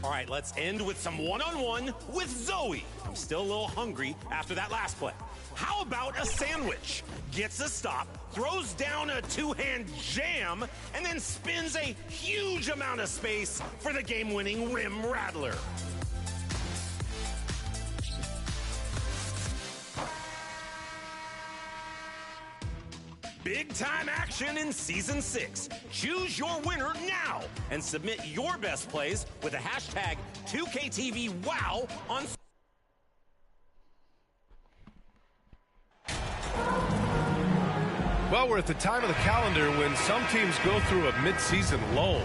All right, let's end with some one-on-one with Zoe. I'm still a little hungry after that last play. How about a sandwich? Gets a stop, throws down a two-hand jam, and then spins a huge amount of space for the game-winning rim rattler. Big-time action in Season 6. Choose your winner now and submit your best plays with the hashtag 2KTVWOW on Well, we're at the time of the calendar when some teams go through a mid-season lull.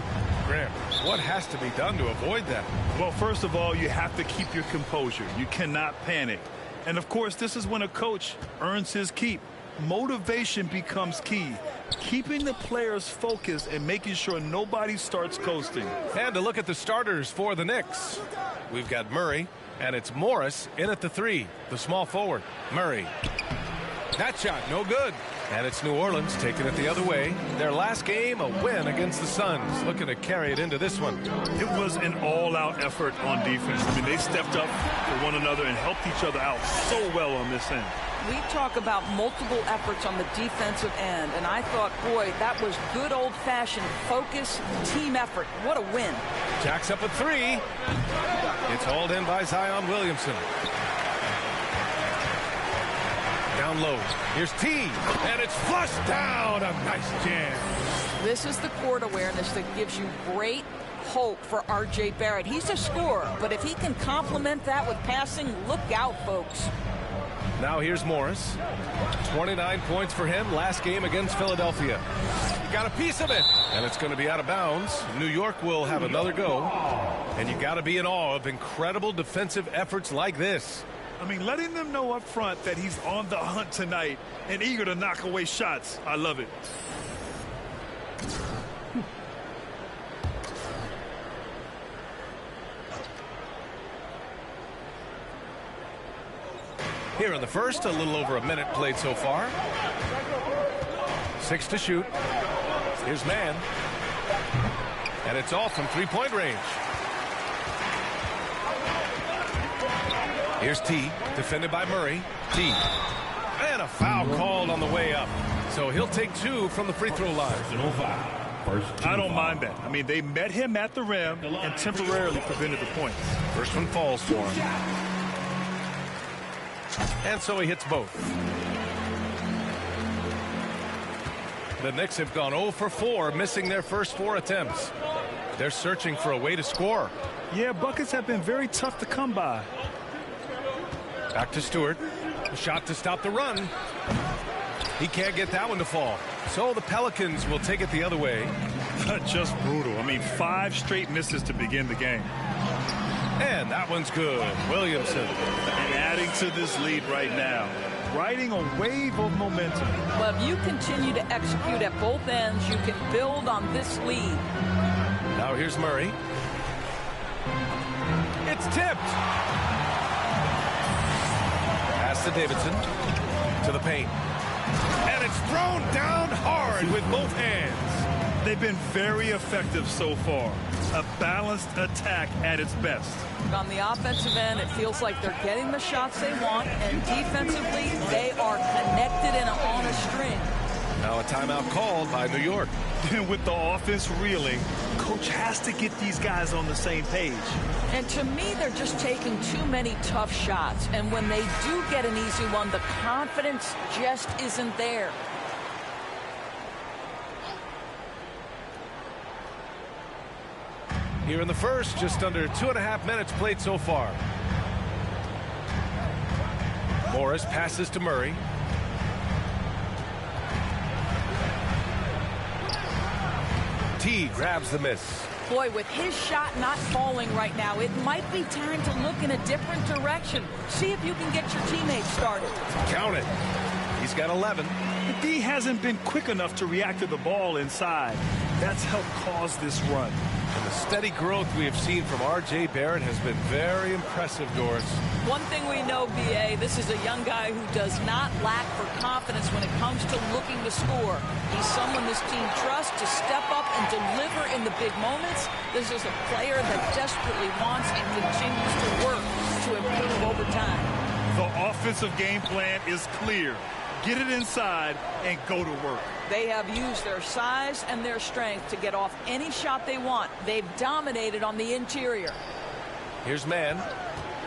Graham, what has to be done to avoid that? Well, first of all, you have to keep your composure. You cannot panic. And, of course, this is when a coach earns his keep. Motivation becomes key. Keeping the players focused and making sure nobody starts coasting. And to look at the starters for the Knicks. We've got Murray, and it's Morris in at the 3, the small forward. Murray. That shot, no good. And it's New Orleans taking it the other way. Their last game, a win against the Suns. Looking to carry it into this one. It was an all-out effort on defense. I mean, they stepped up for one another and helped each other out so well on this end. We talk about multiple efforts on the defensive end, and I thought, boy, that was good old-fashioned focus, team effort. What a win. Jacks up a 3. It's hauled in by Zion Williamson. Down low. Here's T, and it's flushed down. A nice jam. This is the court awareness that gives you great hope for R.J. Barrett. He's a scorer, but if he can complement that with passing, look out, folks. Now here's Morris. 29 points for him last game against Philadelphia. Got a piece of it, and it's going to be out of bounds. New York will have another go, and you got to be in awe of incredible defensive efforts like this. I mean, letting them know up front that he's on the hunt tonight and eager to knock away shots. I love it. Here in the first, a little over a minute played so far. 6 to shoot. Here's Mann. And it's off from three-point range. Here's T, defended by Murray. T. And a foul called on the way up. So he'll take 2 from the free throw line. I don't mind that. I mean, they met him at the rim and temporarily prevented the points. First one falls for him. And so he hits both. The Knicks have gone 0 for 4, missing their first 4 attempts. They're searching for a way to score. Yeah, buckets have been very tough to come by. Back to Stewart. A shot to stop the run. He can't get that one to fall. So the Pelicans will take it the other way. Just brutal. I mean, 5 straight misses to begin the game. And that one's good. Williamson. And adding to this lead right now. Riding a wave of momentum. Well, if you continue to execute at both ends, you can build on this lead. Now here's Murray. It's tipped. Pass to Davidson. To the paint. And it's thrown down hard with both hands. They've been very effective so far. A balanced attack at its best. On the offensive end, it feels like they're getting the shots they want, and defensively, they are connected and on a string. Now a timeout called by New York. And with the offense reeling, coach has to get these guys on the same page. And to me, they're just taking too many tough shots. And when they do get an easy one, the confidence just isn't there. Here in the first, just under 2.5 minutes played so far. Morris passes to Murray. T grabs the miss. Boy, with his shot not falling right now, it might be time to look in a different direction. See if you can get your teammates started. Count it. He's got 11. The D hasn't been quick enough to react to the ball inside. That's helped cause this run. And the steady growth we have seen from R.J. Barrett has been very impressive, Doris. One thing we know, B.A., this is a young guy who does not lack for confidence when it comes to looking to score. He's someone this team trusts to step up and deliver in the big moments. This is a player that desperately wants and continues to work to improve over time. The offensive game plan is clear. Get it inside and go to work. They have used their size and their strength to get off any shot they want. They've dominated on the interior. Here's Mann.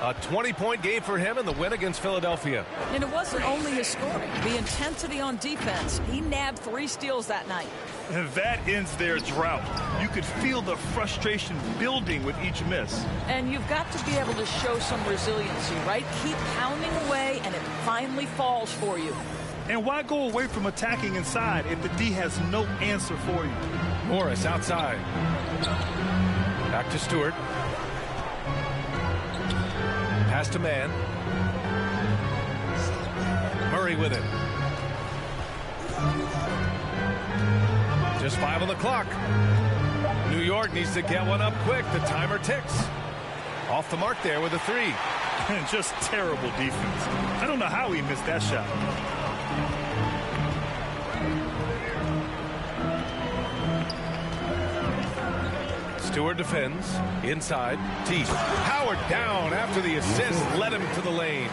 A 20-point game for him in the win against Philadelphia. And it wasn't only his scoring. The intensity on defense. He nabbed 3 steals that night. And that ends their drought. You could feel the frustration building with each miss. And you've got to be able to show some resiliency, right? Keep pounding away, and it finally falls for you. And why go away from attacking inside if the D has no answer for you? Morris outside. Back to Stewart. Pass to Mann. Murray with it. Just 5 on the clock. New York needs to get one up quick. The timer ticks. Off the mark there with a 3. And just terrible defense. I don't know how he missed that shot. Stewart defends. Inside. T. Howard down after the assist led him to the lane.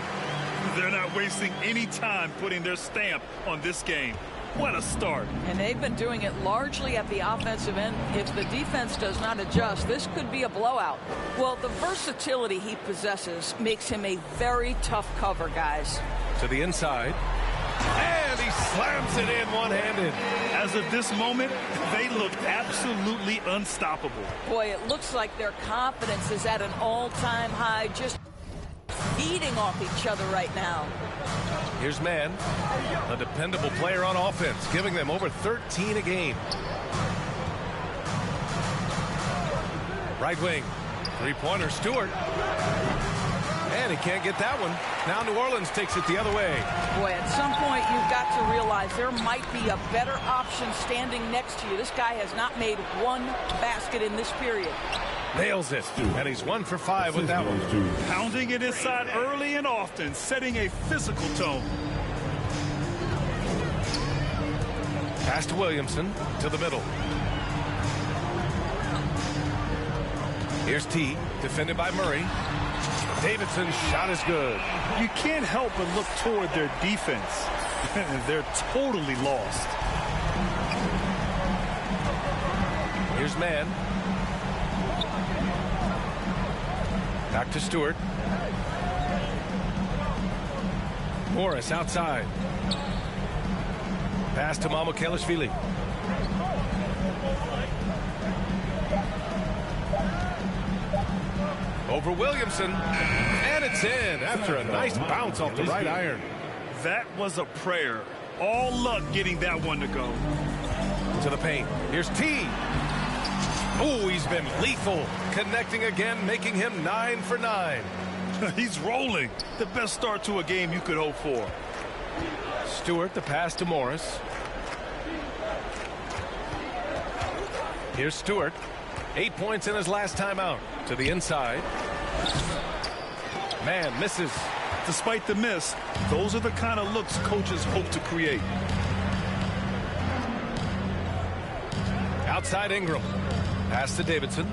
They're not wasting any time putting their stamp on this game. What a start. And they've been doing it largely at the offensive end. If the defense does not adjust, this could be a blowout. Well, the versatility he possesses makes him a very tough cover, guys. To the inside. And he slams it in one-handed. As of this moment, they look absolutely unstoppable. Boy, it looks like their confidence is at an all-time high, just feeding off each other right now. Here's Mann, a dependable player on offense, giving them over 13 a game. Right wing, 3-pointer, Stewart. And he can't get that one. Now New Orleans takes it the other way. Boy, at some point you've got to realize there might be a better option standing next to you. This guy has not made one basket in this period. Nails it, and he's 1 for 5 with that one. Pounding it inside early and often, setting a physical tone. Pass to Williamson, to the middle. Here's T, defended by Murray. Davidson's shot is good. You can't help but look toward their defense. They're totally lost. Here's Mann. Back to Stewart. Morris outside. Pass to Mamukelashvili. over Williamson. And it's in after a nice bounce off the right iron. That was a prayer. All luck getting that one to go. To the paint. Here's T. Oh, he's been lethal. Connecting again, making him 9 for 9. He's rolling. The best start to a game you could hope for. Stewart, the pass to Morris. Here's Stewart. 8 points in his last time out. To the inside. Man misses. Despite the miss, those are the kind of looks coaches hope to create. Outside Ingram. Pass to Davidson.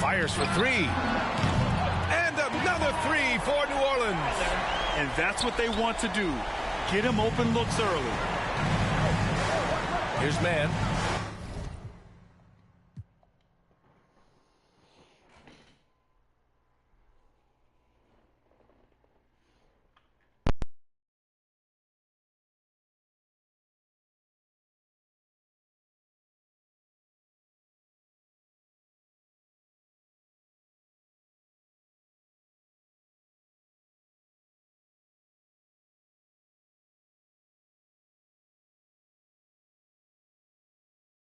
Fires for 3. And another 3 for New Orleans. And that's what they want to do. Get him open looks early. Here's Mann.